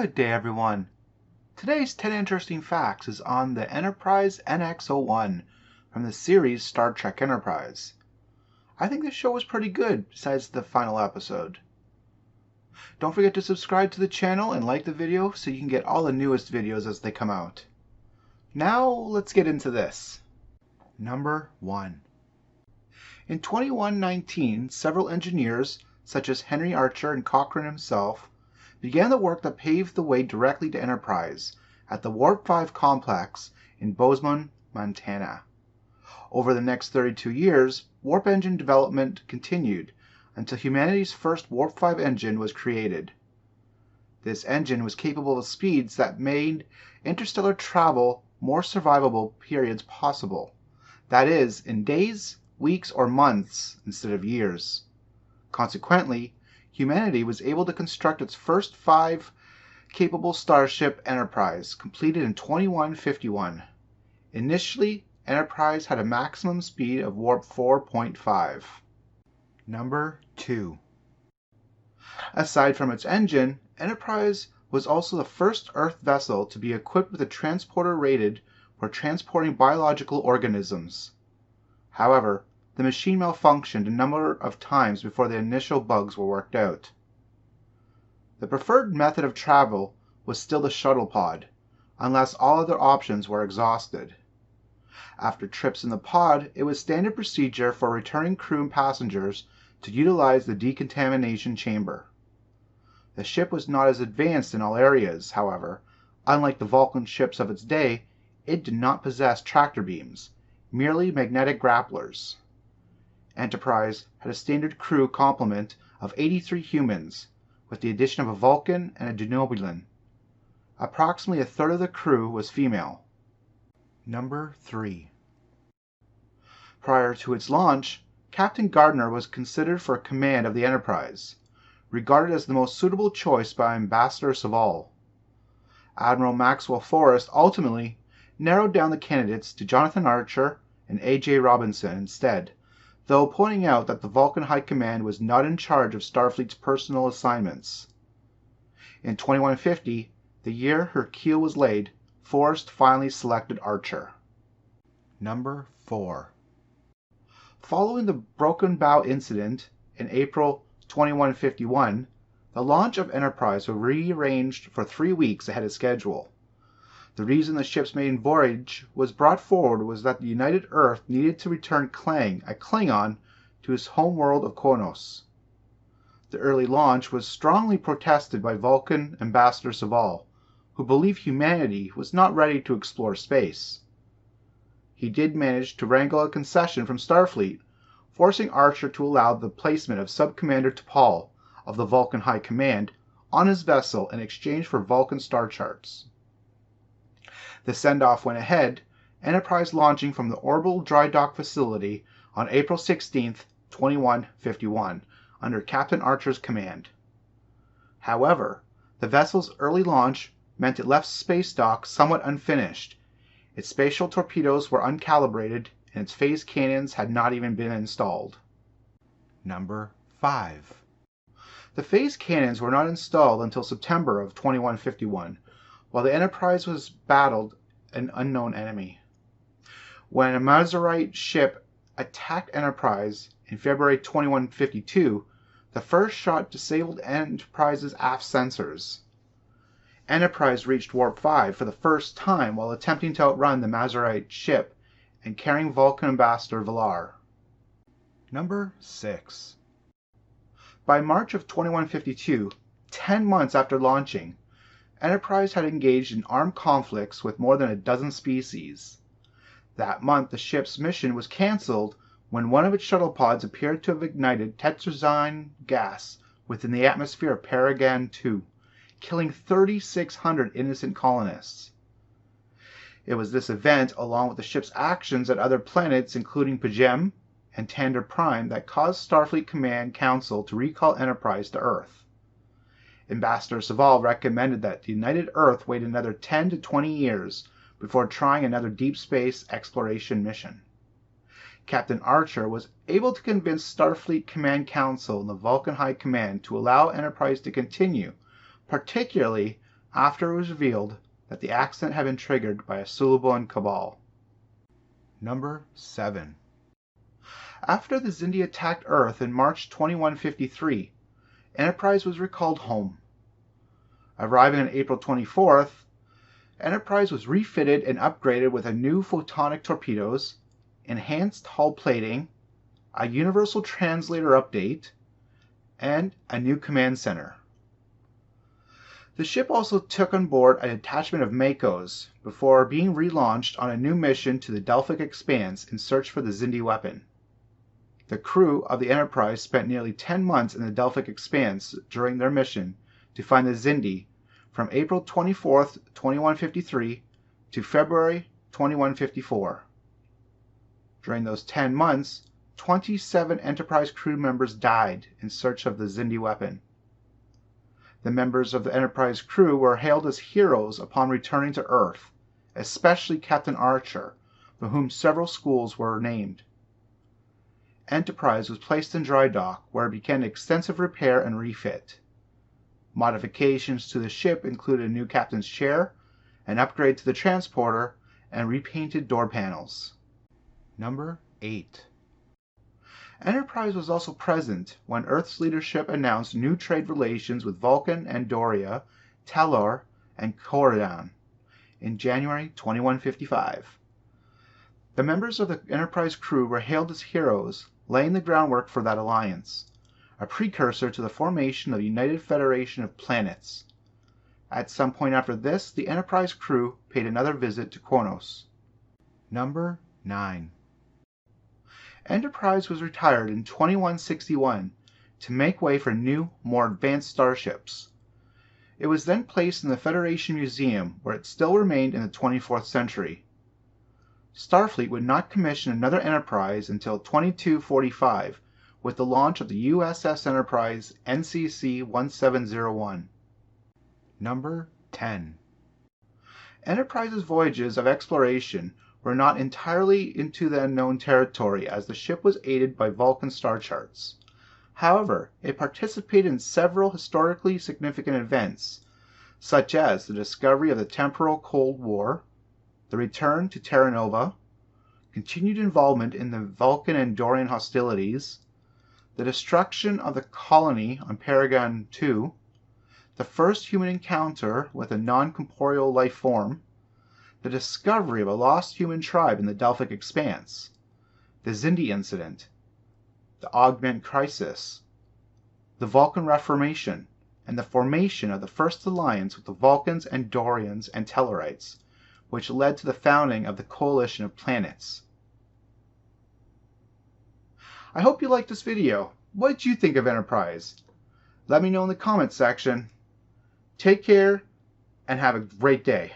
Good day, everyone. Today's 10 Interesting Facts is on the Enterprise NX-01 from the series Star Trek Enterprise. I think this show was pretty good, besides the final episode. Don't forget to subscribe to the channel and like the video so you can get all the newest videos as they come out. Now, let's get into this. Number 1. In 2119, several engineers, such as Henry Archer and Cochrane himself, began the work that paved the way directly to Enterprise at the Warp 5 complex in Bozeman, Montana. Over the next 32 years, warp engine development continued until humanity's first Warp 5 engine was created. This engine was capable of speeds that made interstellar travel more survivable periods possible. That is, in days, weeks, or months instead of years. Consequently, humanity was able to construct its first 5 capable starship, Enterprise, completed in 2151. Initially, Enterprise had a maximum speed of warp 4.5. Number 2. Aside from its engine, Enterprise was also the first Earth vessel to be equipped with a transporter rated for transporting biological organisms. However, the machine malfunctioned a number of times before the initial bugs were worked out. The preferred method of travel was still the shuttle pod, unless all other options were exhausted. After trips in the pod, it was standard procedure for returning crew and passengers to utilize the decontamination chamber. The ship was not as advanced in all areas, however. Unlike the Vulcan ships of its day, it did not possess tractor beams, merely magnetic grapplers. Enterprise had a standard crew complement of 83 humans, with the addition of a Vulcan and a Denobulan. Approximately a third of the crew was female. Number 3. Prior to its launch, Captain Gardner was considered for command of the Enterprise, regarded as the most suitable choice by Ambassador Saval. Admiral Maxwell Forrest ultimately narrowed down the candidates to Jonathan Archer and A.J. Robinson instead, though pointing out that the Vulcan High Command was not in charge of Starfleet's personal assignments. In 2150, the year her keel was laid, Forrest finally selected Archer. Number 4. Following the broken bow incident in April 2151, the launch of Enterprise was rearranged for 3 weeks ahead of schedule. The reason the ship's maiden voyage was brought forward was that the United Earth needed to return Klang, a Klingon, to his homeworld of Kronos. The early launch was strongly protested by Vulcan Ambassador Saval, who believed humanity was not ready to explore space. He did manage to wrangle a concession from Starfleet, forcing Archer to allow the placement of Sub-Commander T'Pol of the Vulcan High Command on his vessel in exchange for Vulcan star charts. The send-off went ahead, Enterprise launching from the Orbital Dry Dock Facility on April 16, 2151, under Captain Archer's command. However, the vessel's early launch meant it left space dock somewhat unfinished. Its spatial torpedoes were uncalibrated, and its phase cannons had not even been installed. Number 5. The phase cannons were not installed until September of 2151, while the Enterprise was battled an unknown enemy. When a Mazarite ship attacked Enterprise in February 2152, the first shot disabled Enterprise's aft sensors. Enterprise reached Warp 5 for the first time while attempting to outrun the Mazarite ship and carrying Vulcan Ambassador Valar. Number 6. By March of 2152, 10 months after launching, Enterprise had engaged in armed conflicts with more than a dozen species. That month, the ship's mission was cancelled when one of its shuttle pods appeared to have ignited tetrazine gas within the atmosphere of Paragon 2, killing 3,600 innocent colonists. It was this event, along with the ship's actions at other planets including P'Jem and Tander Prime, that caused Starfleet Command Council to recall Enterprise to Earth. Ambassador Saval recommended that the United Earth wait another 10 to 20 years before trying another deep space exploration mission. Captain Archer was able to convince Starfleet Command Council and the Vulcan High Command to allow Enterprise to continue, particularly after it was revealed that the accident had been triggered by a Suluban cabal. Number 7. After the Xindi attacked Earth in March 2153, Enterprise was recalled home. Arriving on April 24th, Enterprise was refitted and upgraded with a new photonic torpedoes, enhanced hull plating, a universal translator update, and a new command center. The ship also took on board a detachment of Makos before being relaunched on a new mission to the Delphic Expanse in search for the Xindi weapon. The crew of the Enterprise spent nearly 10 months in the Delphic Expanse during their mission to find the Xindi from April 24, 2153 to February 2154. During those 10 months, 27 Enterprise crew members died in search of the Xindi weapon. The members of the Enterprise crew were hailed as heroes upon returning to Earth, especially Captain Archer, for whom several schools were named. Enterprise was placed in dry dock, where it began extensive repair and refit. Modifications to the ship included a new captain's chair, an upgrade to the transporter, and repainted door panels. Number 8. Enterprise was also present when Earth's leadership announced new trade relations with Vulcan, Andoria, Talor, and Corridon in January 2155. The members of the Enterprise crew were hailed as heroes, laying the groundwork for that alliance, a precursor to the formation of the United Federation of Planets. At some point after this, the Enterprise crew paid another visit to Kronos. Number 9. Enterprise was retired in 2161 to make way for new, more advanced starships. It was then placed in the Federation Museum, where it still remained in the 24th century. Starfleet would not commission another Enterprise until 2245, with the launch of the USS Enterprise NCC-1701. Number 10. Enterprise's voyages of exploration were not entirely into the unknown territory, as the ship was aided by Vulcan star charts. However, it participated in several historically significant events, such as the discovery of the Temporal Cold War, the return to Terra Nova, continued involvement in the Vulcan-Andorian hostilities, the destruction of the colony on Paragon II, the first human encounter with a non-corporeal life form, the discovery of a lost human tribe in the Delphic Expanse, the Xindi incident, the Augment Crisis, the Vulcan Reformation, and the formation of the first alliance with the Vulcans, Andorians, and Tellarites, which led to the founding of the Coalition of Planets. I hope you liked this video. What did you think of Enterprise? Let me know in the comments section. Take care and have a great day.